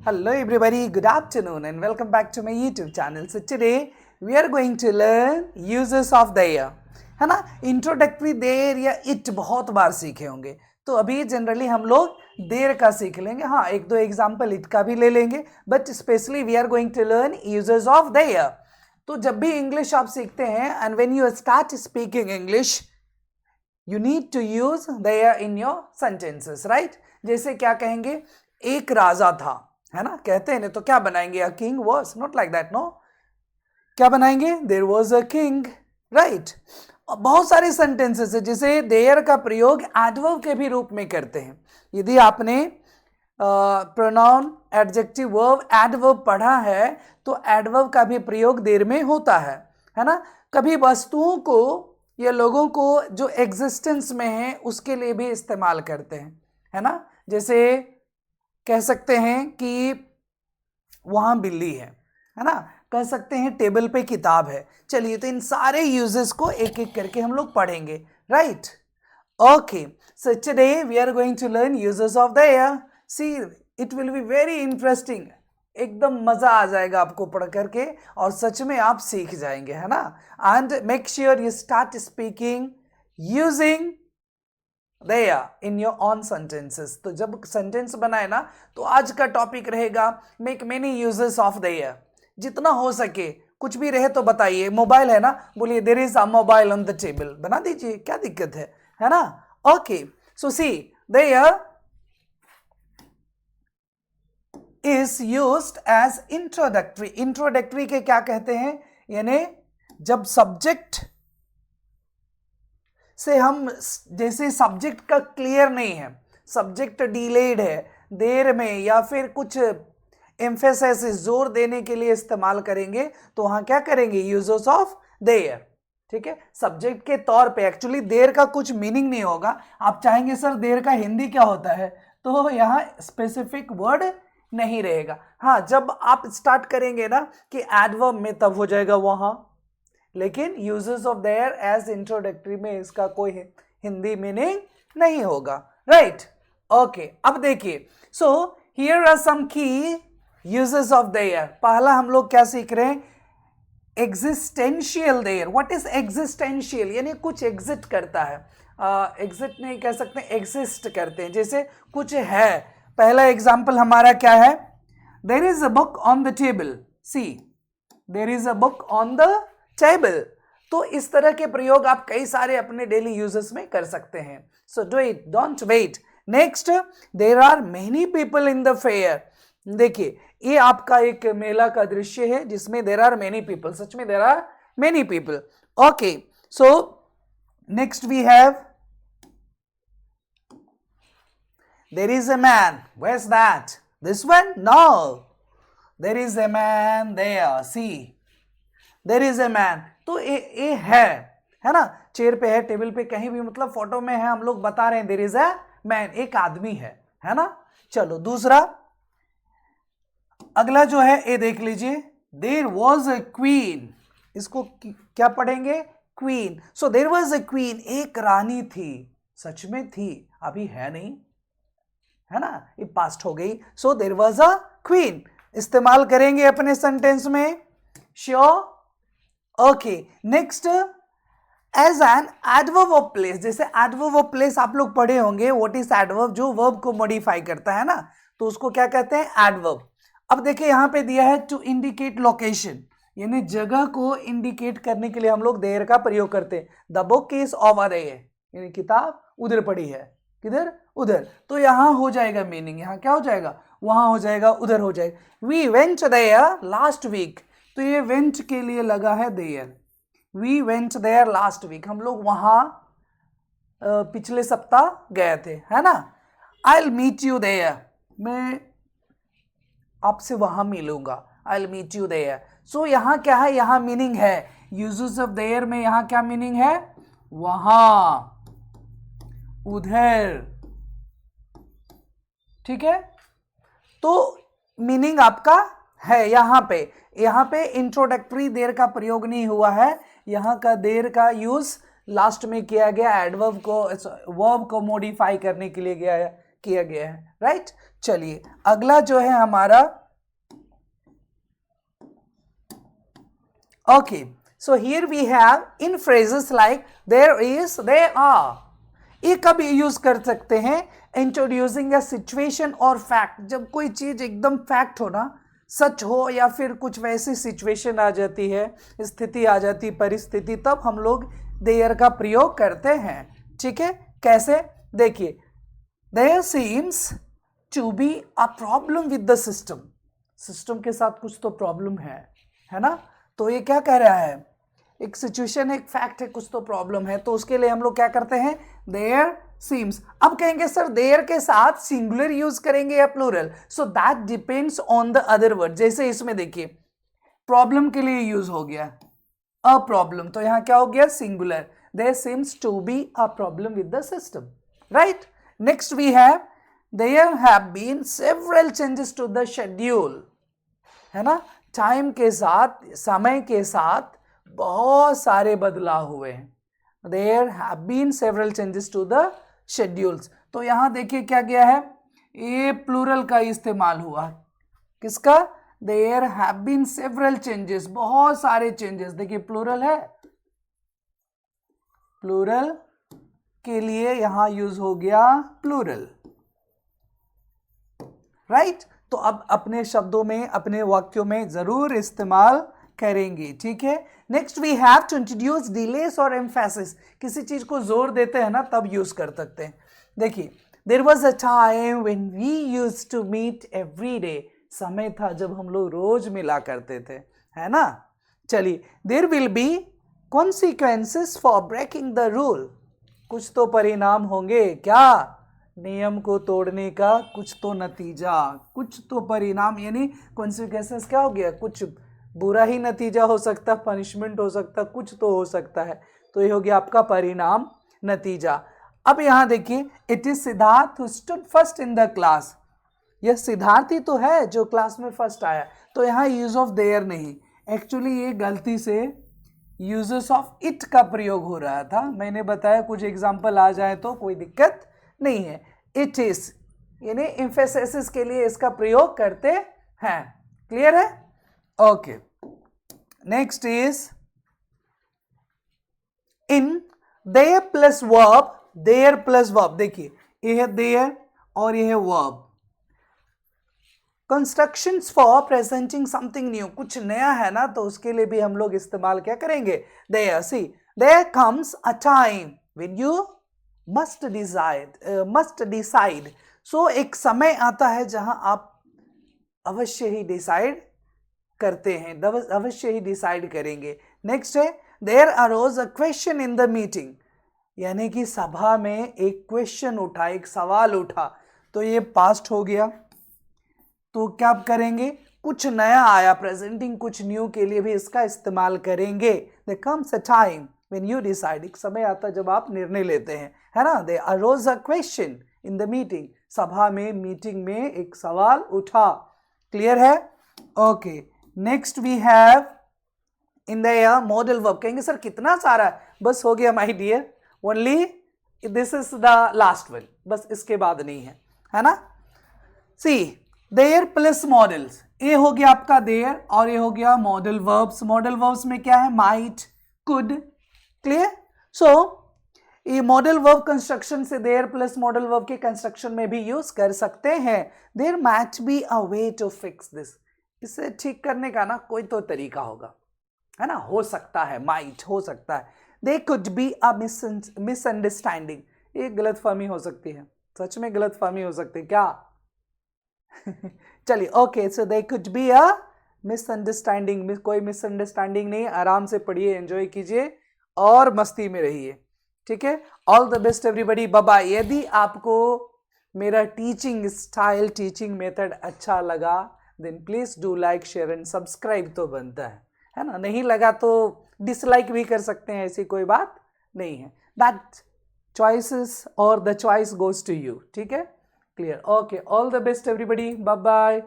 Hello everybody, good afternoon and welcome back to my YouTube channel. So today we are going to learn uses of there. है ना, introductory देर या it बहुत बार सीखे होंगे, तो अभी जनरली हम लोग देर का सीख लेंगे. हाँ, एक दो एग्जाम्पल इट का भी ले लेंगे, but specially we are going to learn uses of there. तो जब भी इंग्लिश आप सीखते हैं and when you start speaking English you need to use there in your sentences, right. जैसे क्या कहेंगे, एक राजा था, है ना, कहते हैं ना, तो क्या बनाएंगे, a king was, not like that, no. क्या बनाएंगे, there was a king, right. बहुत सारे सेंटेंसेस है जिसे देयर का प्रयोग एडवर्ब के भी रूप में करते हैं. यदि आपने प्रोनाउन, एडजेक्टिव, वर्ब, एडवर्ब पढ़ा है तो एडवर्ब का भी प्रयोग देर में होता है ना. कभी वस्तुओं को या लोगों को जो एग्जिस्टेंस में है उसके लिए भी इस्तेमाल करते हैं, है ना. जैसे कह सकते हैं कि वहां बिल्ली है ना, कह सकते हैं टेबल पे किताब है. चलिए, तो इन सारे यूजेस को एक एक करके हम लोग पढ़ेंगे, right. Okay, so today we are going to learn uses of there. See, it will be very interesting. एकदम मजा आ जाएगा आपको पढ़ करके और सच में आप सीख जाएंगे, है ना. And make sure you start speaking using there in your own sentences. तो जब सेंटेंस बनाए ना, तो आज का टॉपिक रहेगा make many uses of there. जितना हो सके, कुछ भी रहे तो बताइए. मोबाइल है ना, बोलिए there is a mobile on the table, बना दीजिए, क्या दिक्कत है ना. Okay, so see, there is used as introductory. Introductory के क्या कहते हैं, यानी जब सब्जेक्ट से हम, जैसे सब्जेक्ट का क्लियर नहीं है, सब्जेक्ट डिलेड है, देर में, या फिर कुछ एम्फेसिस, जोर देने के लिए इस्तेमाल करेंगे, तो वहां क्या करेंगे, यूजेस ऑफ देयर. ठीक है, सब्जेक्ट के तौर पे. एक्चुअली देर का कुछ मीनिंग नहीं होगा. आप चाहेंगे सर देर का हिंदी क्या होता है, तो यहाँ स्पेसिफिक वर्ड नहीं रहेगा. हाँ, जब आप स्टार्ट करेंगे ना कि एडवर्ब में, तब हो जाएगा वहां. लेकिन uses of there as introductory में इसका कोई हिंदी मीनिंग नहीं होगा, राइट. ओके, अब देखिए, सो हियर आर सम की यूजेस ऑफ देयर. पहला हम लोग क्या सीख रहे हैं, existential there. What is existential, यानी कुछ एग्जिट करता है. एग्जिट नहीं कह सकते, एग्जिस्ट करते हैं, जैसे कुछ है. पहला एग्जाम्पल हमारा क्या है, there is a book on the table. See, there is a book on the table. तो इस तरह के प्रयोग आप कई सारे अपने डेली यूजेस में कर सकते हैं. So do it, don't wait. Next, there are many people in the fair. देखिए, ये आपका एक मेला का दृश्य है जिसमें देयर आर मेनी पीपल. सच में there are many people. Okay, so next we have there is a man. Where is that, this one, no, there is a man there. See, there is a man. तो a है ना, chair पे है, table पे, कहीं भी, मतलब photo में है, हम लोग बता रहे हैं देयर इज ए मैन, एक आदमी है ना. चलो, दूसरा, अगला जो है, ए देख लीजिए, देयर वाज अ क्वीन. इसको क्या पढ़ेंगे, queen. So there was a queen, एक रानी थी. सच में थी, अभी है नहीं, है ना, ये पास्ट हो गई. So there was a queen इस्तेमाल करेंगे अपने सेंटेंस में, sure. Okay, next, as an adverb of place. जैसे एडवर्ब ऑफ प्लेस आप लोग पढ़े होंगे, व्हाट इज एडवर्ब, जो वर्ब को मॉडिफाई करता है ना, तो उसको क्या कहते हैं, एडवर्ब. अब देखिए, यहां पे दिया है टू इंडिकेट लोकेशन, यानी जगह को इंडिकेट करने के लिए हम लोग देयर का प्रयोग करते हैं. The book is over there, यानी किताब उधर पड़ी है. किधर, उधर. तो यहां हो जाएगा मीनिंग, यहां क्या हो जाएगा, वहां हो जाएगा, उधर हो जाएगा. We went there last week. तो ये वेंट के लिए लगा है there. We went there last week, हम लोग वहां पिछले सप्ताह गए थे, है ना. I will meet you there, मैं आपसे वहां मिलूंगा. I will meet you there. So यहां क्या है, यहां मीनिंग है, यूजेस ऑफ देयर में यहां क्या मीनिंग है, वहां, उधर. ठीक है, तो मीनिंग आपका है यहां पे इंट्रोडक्टरी देर का प्रयोग नहीं हुआ है. यहां का देर का यूज लास्ट में किया गया एडवर्ब को, वर्ब को मॉडिफाई करने के लिए किया गया है, राइट। चलिए अगला जो है हमारा, okay, so here we have in phrases like there is, there are, ये कब यूज कर सकते हैं, इंट्रोड्यूसिंग अ सिचुएशन और फैक्ट, जब कोई चीज एकदम फैक्ट हो ना, सच हो, या फिर कुछ वैसी सिचुएशन आ जाती है, स्थिति आ जाती, परिस्थिति, तब हम लोग देयर का प्रयोग करते हैं, ठीक है। कैसे, देखिए, there seems to be a problem with the system, system के साथ कुछ तो प्रॉब्लम है ना। तो ये क्या कह रहा है, एक सिचुएशन है, एक फैक्ट है, कुछ तो प्रॉब्लम है, तो उसके लिए हम लोग क्या करते हैं, देयर सीम्स। अब कहेंगे सर देयर के साथ सिंगुलर यूज करेंगे या plural, so that depends on the other word. जैसे इसमें देखिए, प्रॉब्लम के लिए यूज हो गया अ प्रॉब्लम, तो यहां क्या हो गया, singular, there seems to be a problem with the system, right. Next we have, there have been several changes to the schedule, है ना, टाइम के साथ, समय के साथ बहुत सारे बदलाव हुए हैं, there have been several changes to the schedules. तो यहां देखिए क्या गया है, ये प्लूरल का इस्तेमाल हुआ, किसका, there have been several changes, बहुत सारे चेंजेस, देखिए प्लूरल है, प्लूरल के लिए यहां यूज हो गया प्लूरल, राइट। तो अब अपने शब्दों में, अपने वाक्यों में जरूर इस्तेमाल करेंगे, ठीक है। Next we have to introduce delays और एम्फेसिस, किसी चीज को जोर देते हैं ना तब यूज कर सकते हैं। देखिए, there was a time when we used to meet every day, समय था जब हम लोग रोज मिला करते थे, है ना। चलिए, there will be consequences for breaking the rule, कुछ तो परिणाम होंगे, क्या, नियम को तोड़ने का कुछ तो नतीजा, कुछ तो परिणाम, यानी कॉन्सिक्वेंसेस क्या हो गया, कुछ बुरा ही नतीजा हो सकता, पनिशमेंट हो सकता, कुछ तो हो सकता है, तो ये हो गया आपका परिणाम, नतीजा। अब यहां देखिए, it is Siddharth who stood first in the class, यह सिद्धार्थ ही तो है जो क्लास में फर्स्ट आया, तो यहां यूज ऑफ देयर नहीं, एक्चुअली ये गलती से यूजेस ऑफ इट का प्रयोग हो रहा था। मैंने बताया कुछ एग्जाम्पल आ जाए तो कोई दिक्कत नहीं है, इट इज यानी एम्फेसिस के लिए इसका प्रयोग करते हैं, क्लियर है, okay. Next is in there plus verb, there plus verb, देखिए ये है देयर और ये है verb, constructions for presenting something new, कुछ नया है ना, तो उसके लिए भी हम लोग इस्तेमाल क्या करेंगे, there. See, there comes a time when you must decide, so एक समय आता है जहां आप अवश्य ही डिसाइड करते हैं, अवश्य ही डिसाइड करेंगे। नेक्स्ट है, there arose a question in the meeting, यानी कि सभा में एक क्वेश्चन उठा, एक सवाल उठा, तो ये पास्ट हो गया, तो क्या करेंगे, कुछ नया आया, प्रेजेंटिंग कुछ न्यू के लिए भी इसका इस्तेमाल करेंगे। There comes a time when you decide, एक समय आता जब आप निर्णय लेते हैं, है ना। There arose a question in the meeting, सभा में, मीटिंग में एक सवाल उठा, क्लियर है, okay. Next we have in the modal verb, कहेंगे सर कितना सारा, बस हो गया my dear, only this is the last one, बस इसके बाद नहीं है ना। सी, देयर प्लस मॉडल्स, ये हो गया आपका देयर और ये हो गया मॉडल वर्ब्स, मॉडल वर्ब्स में क्या है, माइट, कुड, क्लियर। सो ये मॉडल वर्ब कंस्ट्रक्शन से देयर प्लस मॉडल वर्ब के कंस्ट्रक्शन में भी यूज कर सकते हैं। There might be a way to fix this, इसे ठीक करने का ना कोई तो तरीका होगा, है ना, हो सकता है, माइट हो सकता है। They could be a misunderstanding, ये गलतफहमी हो सकती है, सच में गलतफहमी हो सकती है क्या चलिए, okay, so they could be a misunderstanding, कोई मिसअंडरस्टैंडिंग नहीं, आराम से पढ़िए, एंजॉय कीजिए और मस्ती में रहिए, ठीक है। All the best everybody, bye bye. यदि आपको मेरा टीचिंग स्टाइल, टीचिंग मेथड अच्छा लगा, then please do like, share and subscribe तो बनता है ना, नहीं लगा तो डिसलाइक भी कर सकते हैं, ऐसी कोई बात नहीं है, दैट चॉइसेस और the choice goes to you, ठीक है, clear, okay. All the best everybody, bye bye.